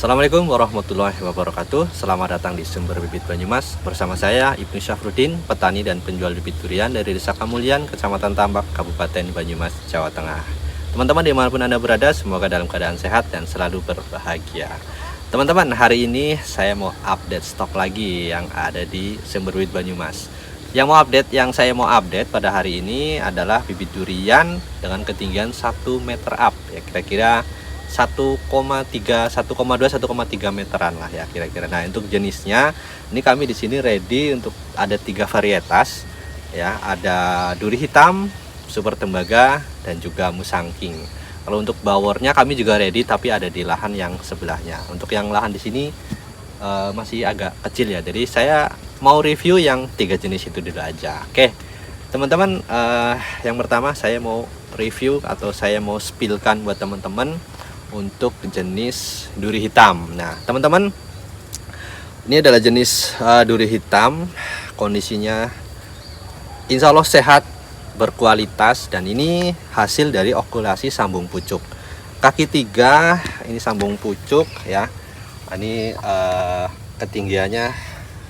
Assalamualaikum warahmatullahi wabarakatuh. Selamat datang di Sumber Bibit Banyumas. Bersama saya Ibnu Syafruddin, petani dan penjual bibit durian dari Desa Kamulyan, Kecamatan Tambak, Kabupaten Banyumas, Jawa Tengah. Teman-teman dimanapun Anda berada, semoga dalam keadaan sehat dan selalu berbahagia. Teman-teman, hari ini saya mau update stok lagi yang ada di Sumber Bibit Banyumas. Yang saya mau update pada hari ini adalah bibit durian dengan ketinggian 1 meter up, ya kira-kira 1,3, 1,2, 1,3 meteran lah ya kira-kira. Nah, untuk jenisnya ini kami di sini ready untuk ada 3 varietas ya, ada duri hitam, super tembaga dan juga musangking. Kalau untuk bawornya kami juga ready tapi ada di lahan yang sebelahnya. Untuk yang lahan di sini masih agak kecil ya. Jadi saya mau review yang 3 jenis itu dulu aja. Oke. Teman-teman, yang pertama saya mau review atau saya mau spillkan buat teman-teman untuk jenis duri hitam. Nah, teman-teman, ini adalah jenis duri hitam. Kondisinya insya Allah sehat, berkualitas, dan ini hasil dari okulasi sambung pucuk. Kaki 3 ini sambung pucuk ya. Ini ketinggiannya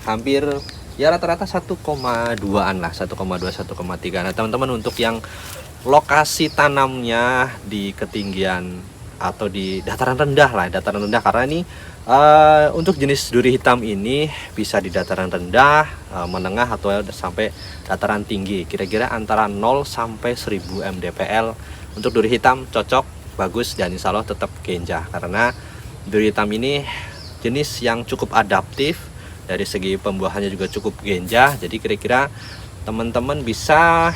hampir ya rata-rata 1,2an lah, 1,2, 1,3. Nah, teman-teman, untuk yang lokasi tanamnya di ketinggian atau di dataran rendah lah, dataran rendah, karena ini untuk jenis duri hitam ini bisa di dataran rendah, menengah, atau sampai dataran tinggi, kira-kira antara 0 sampai 1000 mdpl. Untuk duri hitam cocok, bagus, dan insya Allah tetap genjah, karena duri hitam ini jenis yang cukup adaptif, dari segi pembuahannya juga cukup genjah. Jadi kira-kira teman-teman bisa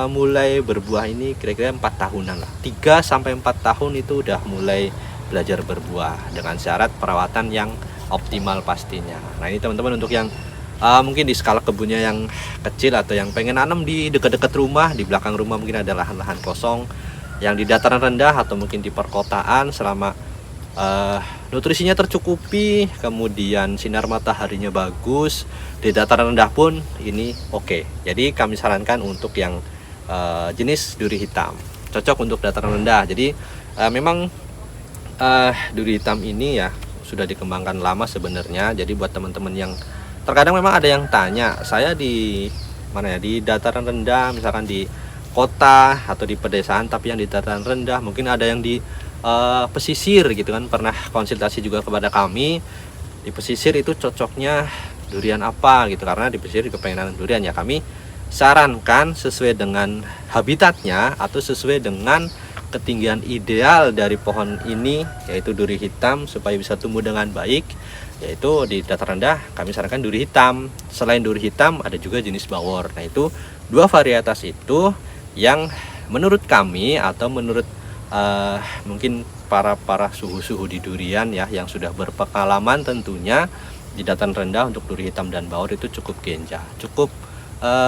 mulai berbuah ini kira-kira 4 tahunan lah, 3 sampai 4 tahun itu udah mulai belajar berbuah dengan syarat perawatan yang optimal pastinya. Nah, ini teman-teman untuk yang mungkin di skala kebunnya yang kecil atau yang pengen nanam di dekat-dekat rumah, di belakang rumah mungkin ada lahan-lahan kosong, yang di dataran rendah atau mungkin di perkotaan, selama nutrisinya tercukupi, kemudian sinar mataharinya bagus, di dataran rendah pun ini oke. Jadi kami sarankan untuk yang jenis duri hitam, cocok untuk dataran rendah. Jadi memang duri hitam ini ya sudah dikembangkan lama sebenarnya. Jadi buat teman-teman yang terkadang memang ada yang tanya, saya di mana ya, di dataran rendah, misalkan di kota atau di pedesaan, tapi yang di dataran rendah, mungkin ada yang di pesisir gitu kan, pernah konsultasi juga kepada kami, di pesisir itu cocoknya durian apa gitu, karena di pesisir kepengen nanam durian. Ya kami sarankan sesuai dengan habitatnya atau sesuai dengan ketinggian ideal dari pohon ini, yaitu duri hitam, supaya bisa tumbuh dengan baik, yaitu di dataran rendah kami sarankan duri hitam. Selain duri hitam ada juga jenis bawor. Nah, itu 2 varietas itu yang menurut kami atau menurut mungkin para suhu-suhu di durian ya, yang sudah berpengalaman tentunya, di dataran rendah untuk duri hitam dan bawor itu cukup genjah, cukup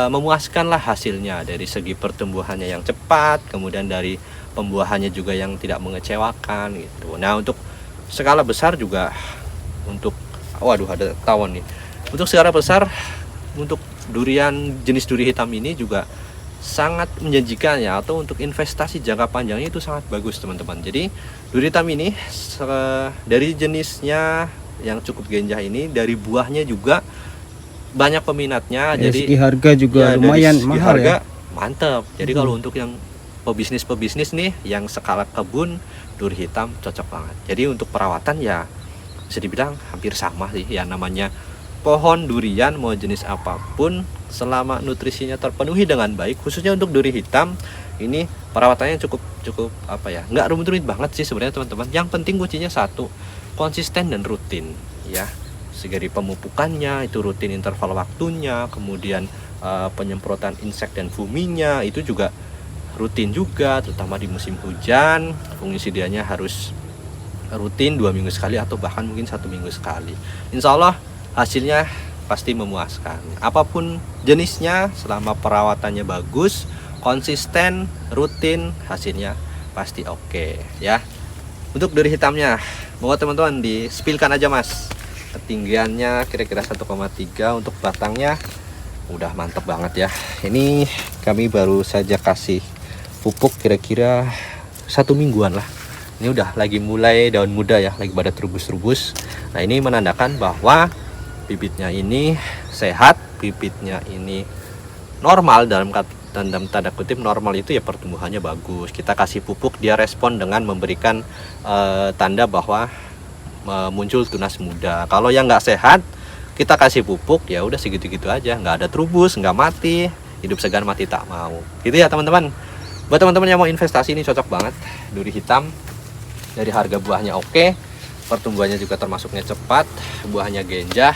memuaskan lah hasilnya, dari segi pertumbuhannya yang cepat, kemudian dari pembuahannya juga yang tidak mengecewakan gitu. Nah, untuk skala besar juga, untuk waduh ada tawon nih, untuk skala besar untuk durian jenis duri hitam ini juga sangat menjanjikan ya, atau untuk investasi jangka panjangnya itu sangat bagus teman-teman. Jadi duri hitam ini dari jenisnya yang cukup genjah ini, dari buahnya juga banyak peminatnya. Dari jadi segi harga juga ya, lumayan dari segi mahal harga, ya. mantap. Jadi kalau untuk yang pebisnis nih yang skala kebun, duri hitam cocok banget. Jadi untuk perawatan ya bisa dibilang hampir sama sih ya, namanya pohon durian mau jenis apapun, selama nutrisinya terpenuhi dengan baik, khususnya untuk duri hitam ini perawatannya cukup apa ya, nggak rumit-rumit banget sih sebenarnya teman-teman. Yang penting kuncinya satu, konsisten dan rutin ya. Segeri pemupukannya itu rutin, interval waktunya, kemudian penyemprotan insek dan fuminya itu juga rutin juga, terutama di musim hujan. Fungisida-nya harus rutin 2 minggu sekali atau bahkan mungkin 1 minggu sekali. Insya Allah hasilnya pasti memuaskan. Apapun jenisnya, selama perawatannya bagus, konsisten, rutin, hasilnya pasti oke ya. Untuk duri hitamnya, mohon teman-teman di-spillkan aja mas. Ketinggiannya kira-kira 1,3, untuk batangnya udah mantep banget ya. Ini kami baru saja kasih pupuk kira-kira 1 mingguan lah. Ini udah lagi mulai daun muda ya, lagi pada trubus-trubus. Nah ini menandakan bahwa bibitnya ini sehat, bibitnya ini normal. Dalam tanda kutip normal itu ya pertumbuhannya bagus. Kita kasih pupuk, dia respon dengan memberikan tanda bahwa muncul tunas muda. Kalau yang nggak sehat, kita kasih pupuk ya udah segitu-gitu aja, nggak ada trubus, nggak mati, hidup segan mati tak mau. Gitu ya teman-teman. Buat teman-teman yang mau investasi ini cocok banget. Duri hitam, dari harga buahnya oke, pertumbuhannya juga termasuknya cepat, buahnya genjah.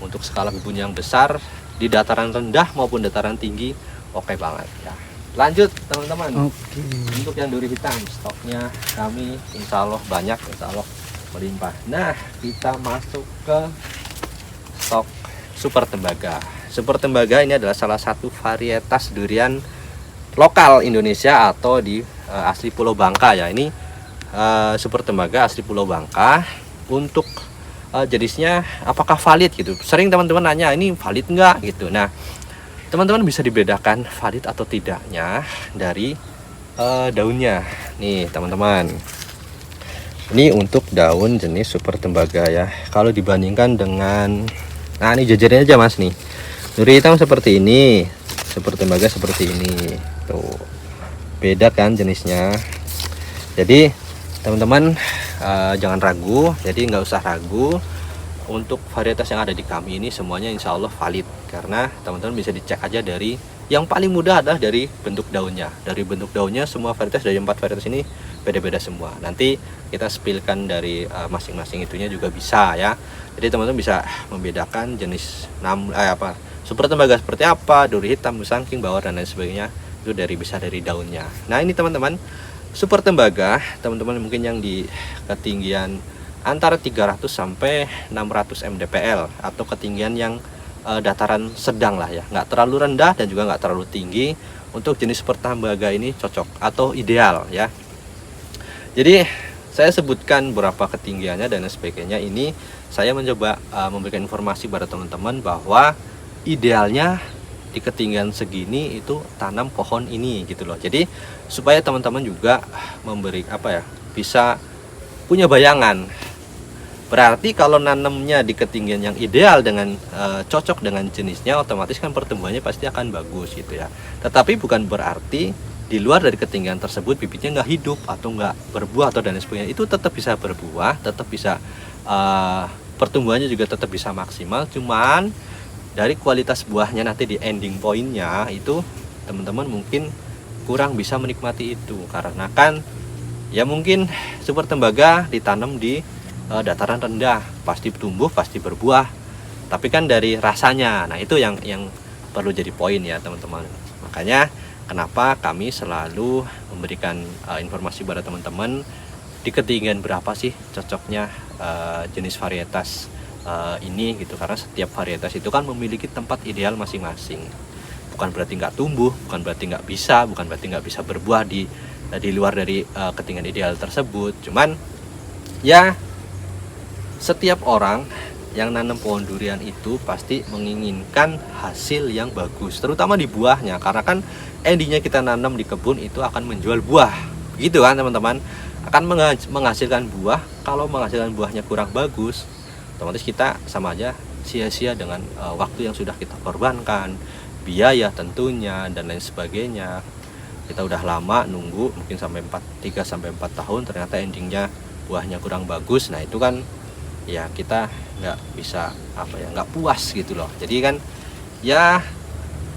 Untuk skala kebun yang besar di dataran rendah maupun dataran tinggi oke banget ya. Lanjut teman-teman. Untuk yang duri hitam, stoknya kami insya Allah banyak, insya Allah melimpah. Nah kita masuk ke stok Super Tembaga. Super Tembaga ini adalah salah satu varietas durian lokal Indonesia atau di asli Pulau Bangka ya. Ini Super Tembaga asli Pulau Bangka. Untuk jenisnya apakah valid gitu, sering teman-teman nanya ini valid nggak gitu. Nah teman-teman bisa dibedakan valid atau tidaknya dari daunnya nih teman-teman. Ini untuk daun jenis Super Tembaga ya. Kalau dibandingkan dengan, nah ini jajarnya aja mas nih, duri hitam seperti ini, Super Tembaga seperti ini, tuh beda kan jenisnya. Jadi teman-teman jangan ragu, jadi nggak usah ragu. Untuk varietas yang ada di kami ini semuanya insya Allah valid, karena teman-teman bisa dicek aja dari yang paling mudah adalah dari bentuk daunnya. Dari bentuk daunnya semua varietas dari 4 varietas ini beda-beda semua. Nanti kita spillkan dari masing-masing itunya juga bisa ya. Jadi teman-teman bisa membedakan jenis Super Tembaga seperti apa, duri hitam, musangking, bawor dan lain sebagainya itu bisa dari daunnya. Nah ini teman-teman, Super Tembaga, teman-teman mungkin yang di ketinggian antara 300 sampai 600 mdpl atau ketinggian yang dataran sedang lah ya, nggak terlalu rendah dan juga nggak terlalu tinggi. Untuk jenis Super Tembaga ini cocok atau ideal ya. Jadi saya sebutkan berapa ketinggiannya dan sebagainya. Ini saya mencoba memberikan informasi pada teman-teman bahwa idealnya di ketinggian segini itu tanam pohon ini gitu loh. Jadi supaya teman-teman juga bisa punya bayangan. Berarti kalau nanamnya di ketinggian yang ideal dengan cocok dengan jenisnya, otomatis kan pertumbuhannya pasti akan bagus gitu ya. Tetapi bukan berarti di luar dari ketinggian tersebut bibitnya nggak hidup atau nggak berbuah atau dan sebagainya. Itu tetap bisa berbuah, tetap bisa pertumbuhannya juga tetap bisa maksimal. Cuman dari kualitas buahnya nanti di ending pointnya itu teman-teman mungkin kurang bisa menikmati itu, karena kan ya mungkin Super Tembaga ditanam di dataran rendah, pasti tumbuh, pasti berbuah, tapi kan dari rasanya, nah itu yang perlu jadi poin ya teman-teman. Makanya kenapa kami selalu memberikan informasi pada teman-teman di ketinggian berapa sih cocoknya jenis varietas ini gitu, karena setiap varietas itu kan memiliki tempat ideal masing-masing. Bukan berarti nggak tumbuh, bukan berarti nggak bisa, bukan berarti nggak bisa berbuah di luar dari ketinggian ideal tersebut. Cuman ya setiap orang yang nanam pohon durian itu pasti menginginkan hasil yang bagus, terutama di buahnya, karena kan endingnya kita nanam di kebun itu akan menjual buah, gitu kan teman-teman, akan menghasilkan buah. Kalau menghasilkan buahnya kurang bagus, otomatis kita sama aja sia-sia dengan waktu yang sudah kita korbankan, biaya tentunya dan lain sebagainya. Kita udah lama nunggu, mungkin sampai 3 sampai 4 tahun, ternyata endingnya buahnya kurang bagus. Nah itu kan ya kita nggak bisa nggak puas gitu loh. Jadi kan ya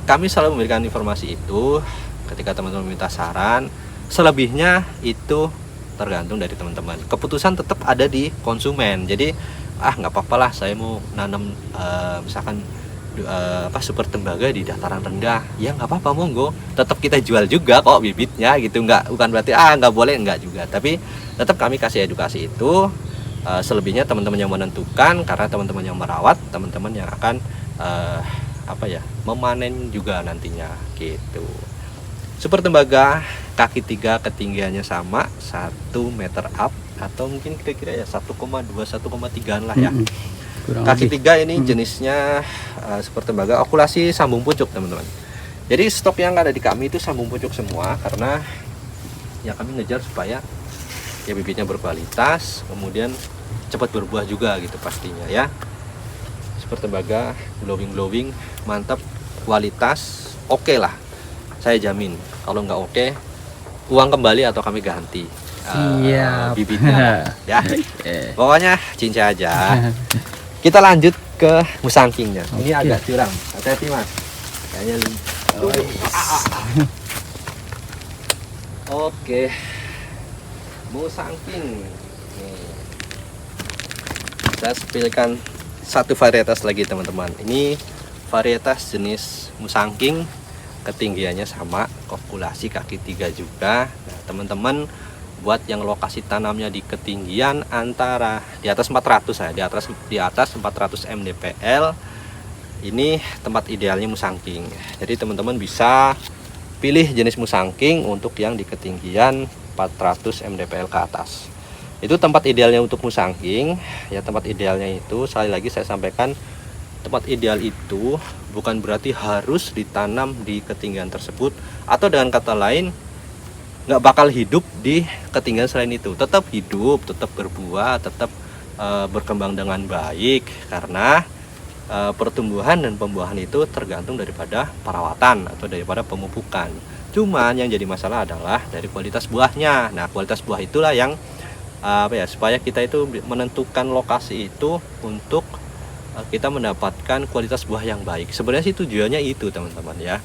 kami selalu memberikan informasi itu ketika teman-teman minta saran. Selebihnya itu tergantung dari teman-teman, keputusan tetap ada di konsumen. Jadi nggak apa-apa lah saya mau nanam misalkan Super Tembaga di dataran rendah, ya nggak apa-apa, monggo, tetap kita jual juga kok bibitnya gitu. Bukan berarti nggak boleh, nggak juga, tapi tetap kami kasih edukasi itu. Selebihnya teman-teman yang menentukan, karena teman-teman yang merawat, teman-teman yang akan memanen juga nantinya gitu. Super Tembaga kaki 3 ketinggiannya sama 1 meter up, atau mungkin kira-kira ya 1,2 1,3 lah ya. Kaki 3 ini jenisnya Super Tembaga okulasi sambung pucuk teman-teman. Jadi stok yang ada di kami itu sambung pucuk semua, karena ya kami ngejar supaya ya bibitnya berkualitas, kemudian cepat berbuah juga gitu pastinya ya. Super tembaga glowing mantap, kualitas oke lah, saya jamin. Kalau nggak oke, uang kembali atau kami ganti bibitnya ya. Pokoknya cincin aja. Kita lanjut ke musangkingnya. Ini agak curam, hati-hati mas, kayaknya Oke, musangking. Nih, saya spilkan satu varietas lagi teman-teman. Ini varietas jenis musangking, ketinggiannya sama, kopulasi kaki 3 juga. Nah teman-teman, buat yang lokasi tanamnya di ketinggian antara di atas 400 ya, di atas 400 mdpl, ini tempat idealnya musangking. Jadi teman-teman bisa pilih jenis musangking untuk yang di ketinggian 400 mdpl ke atas. Itu tempat idealnya untuk musangking ya. Tempat idealnya itu, sekali lagi saya sampaikan, tempat ideal itu bukan berarti harus ditanam di ketinggian tersebut, atau dengan kata lain nggak bakal hidup di ketinggian selain itu. Tetap hidup, tetap berbuah, tetap berkembang dengan baik, karena pertumbuhan dan pembuahan itu tergantung daripada perawatan atau daripada pemupukan. Cuman yang jadi masalah adalah dari kualitas buahnya. Nah kualitas buah itulah yang supaya kita itu menentukan lokasi itu untuk kita mendapatkan kualitas buah yang baik. Sebenarnya sih tujuannya itu teman-teman ya,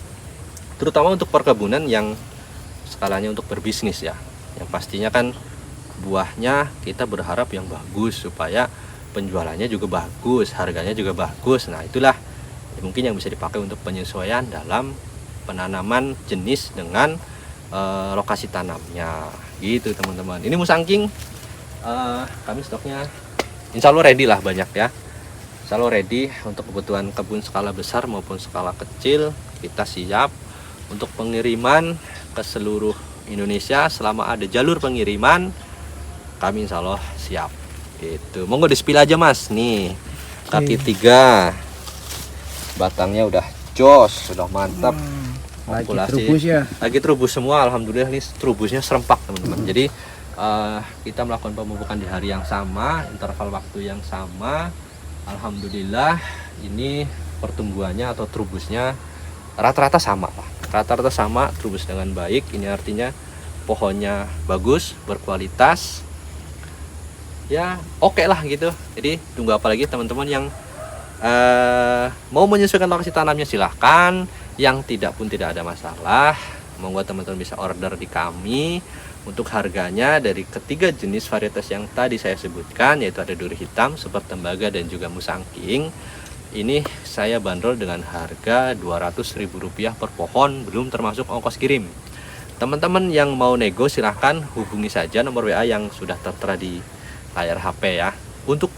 terutama untuk perkebunan yang skalanya untuk berbisnis ya, yang pastinya kan buahnya kita berharap yang bagus supaya penjualannya juga bagus, harganya juga bagus. Nah itulah mungkin yang bisa dipakai untuk penyesuaian dalam penanaman jenis dengan lokasi tanamnya gitu teman-teman. Ini musangking kami stoknya insya Allah ready lah, banyak ya, insya Allah ready untuk kebutuhan kebun skala besar maupun skala kecil. Kita siap untuk pengiriman ke seluruh Indonesia. Selama ada jalur pengiriman, kami insya Allah siap gitu. Monggo di-spill aja mas. Nih kaki 3, batangnya udah jos, sudah mantap. Lagi terubus semua, alhamdulillah. Ini terubusnya serempak teman-teman. Jadi kita melakukan pemupukan di hari yang sama, interval waktu yang sama. Alhamdulillah ini pertumbuhannya atau terubusnya rata-rata sama lah, rata-rata sama, terubus dengan baik. Ini artinya pohonnya bagus, berkualitas ya, oke lah gitu. Jadi tunggu apa lagi teman-teman yang mau menyesuaikan lokasi tanamnya silahkan, yang tidak pun tidak ada masalah. Monggo teman-teman bisa order di kami. Untuk harganya dari ketiga jenis varietas yang tadi saya sebutkan, yaitu ada duri hitam, super tembaga dan juga musangking, ini saya bandrol dengan harga Rp200.000 per pohon, belum termasuk ongkos kirim. Teman-teman yang mau nego silahkan hubungi saja nomor WA yang sudah tertera di layar HP ya. Untuk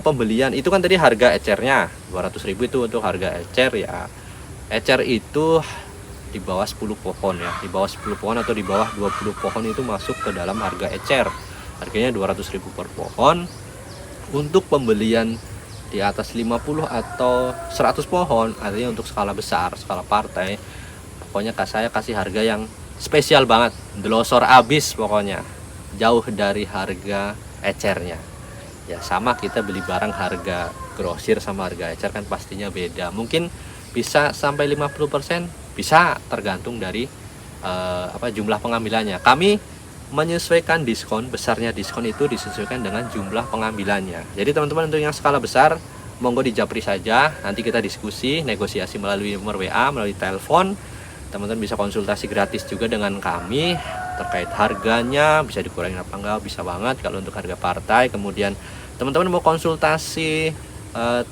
pembelian itu kan tadi harga ecernya 200.000, itu untuk harga ecer ya. Ecer itu di bawah 10 pohon ya, di bawah 10 pohon atau di bawah 20 pohon itu masuk ke dalam harga ecer. Harganya 200.000 per pohon. Untuk pembelian di atas 50 atau 100 pohon, artinya untuk skala besar, skala partai, pokoknya saya kasih harga yang spesial banget, delosor abis pokoknya, jauh dari harga ecernya ya. Sama kita beli barang harga grosir sama harga ecer kan pastinya beda, mungkin bisa sampai 50%, bisa tergantung dari jumlah pengambilannya. Kami menyesuaikan diskon, besarnya diskon itu disesuaikan dengan jumlah pengambilannya. Jadi teman-teman untuk yang skala besar monggo dijapri saja, nanti kita diskusi negosiasi melalui nomor WA, melalui telepon. Teman-teman bisa konsultasi gratis juga dengan kami terkait harganya, bisa dikurangin apa enggak, bisa banget kalau untuk harga partai. Kemudian teman-teman mau konsultasi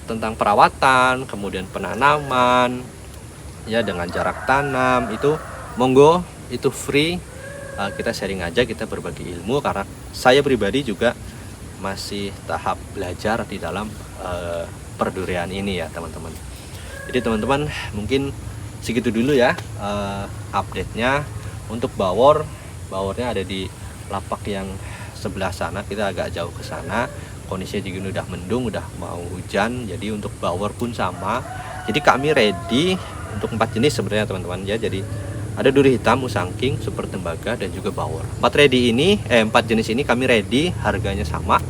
tentang perawatan, kemudian penanaman ya dengan jarak tanam, itu monggo, itu free. Kita sharing aja, kita berbagi ilmu, karena saya pribadi juga masih tahap belajar di dalam perdurian ini ya teman-teman. Jadi teman-teman mungkin segitu dulu ya update-nya. Untuk bawornya ada di lapak yang sebelah sana, kita agak jauh ke sana. Kondisinya juga udah mendung, udah mau hujan. Jadi untuk bawor pun sama. Jadi kami ready untuk 4 jenis sebenarnya teman-teman ya. Jadi Ada duri hitam, musangking, super tembaga, dan juga bawor. 4 jenis ini kami ready, harganya sama,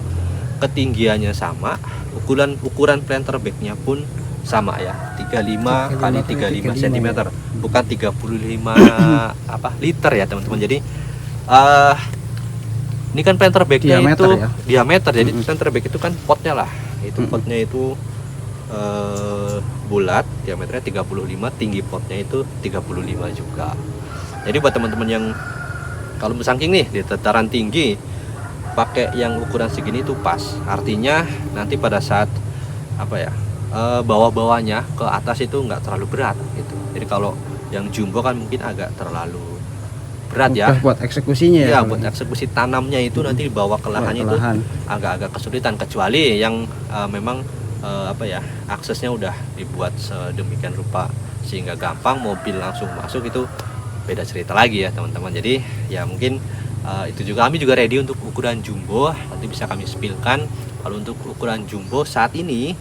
ketinggiannya sama, ukuran planter bagnya pun sama ya, 35 kali 35 cm, bukan 35 liter ya teman-teman. Jadi ini kan planter bagnya itu ya? Diameter. Jadi planter bag itu kan potnya lah, itu potnya itu bulat, diameternya 35, tinggi potnya itu 35 juga. Jadi buat teman-teman yang kalau musangking nih di dataran tinggi pakai yang ukuran segini itu pas. Artinya nanti pada saat bawah-bawahnya ke atas itu nggak terlalu berat gitu. Jadi kalau yang jumbo kan mungkin agak terlalu berat ya buat eksekusinya ya, buat eksekusi tanamnya itu nanti dibawa ke lahannya itu agak-agak kesulitan, kecuali yang memang aksesnya udah dibuat sedemikian rupa sehingga gampang mobil langsung masuk, itu beda cerita lagi ya teman-teman. Jadi ya mungkin itu juga kami juga ready untuk ukuran jumbo, nanti bisa kami spillkan. Kalau untuk ukuran jumbo saat ini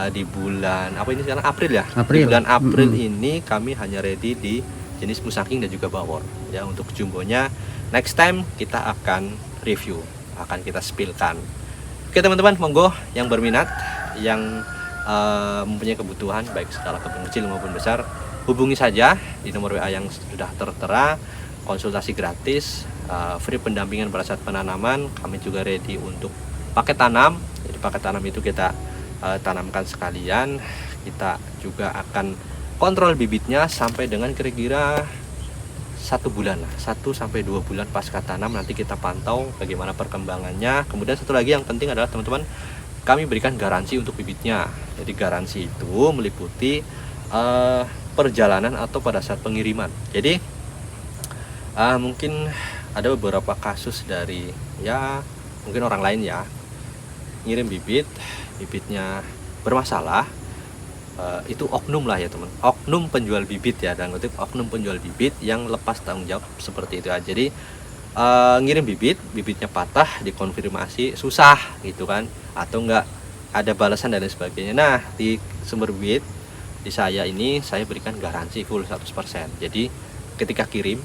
di bulan sekarang April ya, di bulan April ini kami hanya ready di jenis musangking dan juga bawor ya. Untuk jumbonya next time kita akan review, akan kita spillkan. Oke teman-teman, monggo yang berminat, yang mempunyai kebutuhan baik skala kebun kecil maupun besar, hubungi saja di nomor WA yang sudah tertera. Konsultasi gratis, free pendampingan pada saat penanaman. Kami juga ready untuk paket tanam. Jadi paket tanam itu kita tanamkan sekalian. Kita juga akan kontrol bibitnya sampai dengan kira-kira 1 bulan lah, 1 sampai 2 bulan pasca tanam. Nanti kita pantau bagaimana perkembangannya. Kemudian satu lagi yang penting adalah teman-teman, kami berikan garansi untuk bibitnya. Jadi garansi itu meliputi perjalanan atau pada saat pengiriman. Jadi mungkin ada beberapa kasus dari mungkin orang lain ya ngirim bibitnya bermasalah, itu oknum lah ya teman, oknum penjual bibit ya, dan oknum penjual bibit yang lepas tanggung jawab seperti itu aja. Jadi ngirim bibitnya patah, dikonfirmasi susah gitu kan, atau enggak ada balasan dan lain sebagainya. Nah di Sumber Bibit di saya ini saya berikan garansi full 100%. Jadi ketika kirim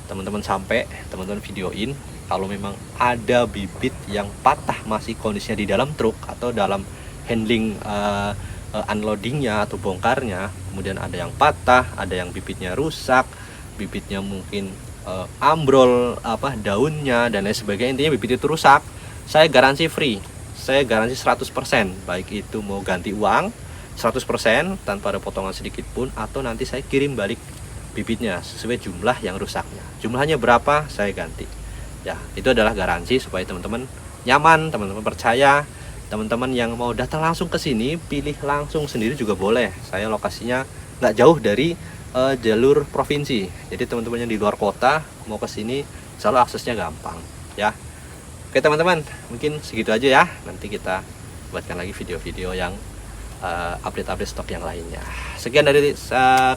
teman-teman sampai, teman-teman videoin kalau memang ada bibit yang patah masih kondisinya di dalam truk atau dalam handling unloadingnya atau bongkarnya, kemudian ada yang patah, ada yang bibitnya rusak, bibitnya mungkin ambrol daunnya dan lain sebagainya, intinya bibit itu rusak, saya garansi free, saya garansi 100%, baik itu mau ganti uang 100% tanpa ada potongan sedikit pun, atau nanti saya kirim balik bibitnya sesuai jumlah yang rusaknya, jumlahnya berapa saya ganti ya. Itu adalah garansi supaya teman-teman nyaman, teman-teman percaya. Teman-teman yang mau datang langsung ke sini, pilih langsung sendiri juga boleh. Saya lokasinya nggak jauh dari jalur provinsi. Jadi teman-teman yang di luar kota mau ke sini, selalu aksesnya gampang ya. Oke teman-teman, mungkin segitu aja ya. Nanti kita buatkan lagi video-video yang update-update stok yang lainnya. Sekian dari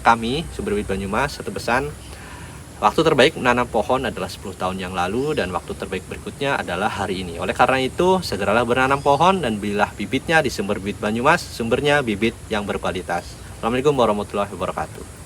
kami Sumber Bibit Banyumas. Satu pesan, waktu terbaik menanam pohon adalah 10 tahun yang lalu, dan waktu terbaik berikutnya adalah hari ini. Oleh karena itu, segeralah menanam pohon dan belilah bibitnya di Sumber Bibit Banyumas, sumbernya bibit yang berkualitas. Assalamualaikum warahmatullahi wabarakatuh.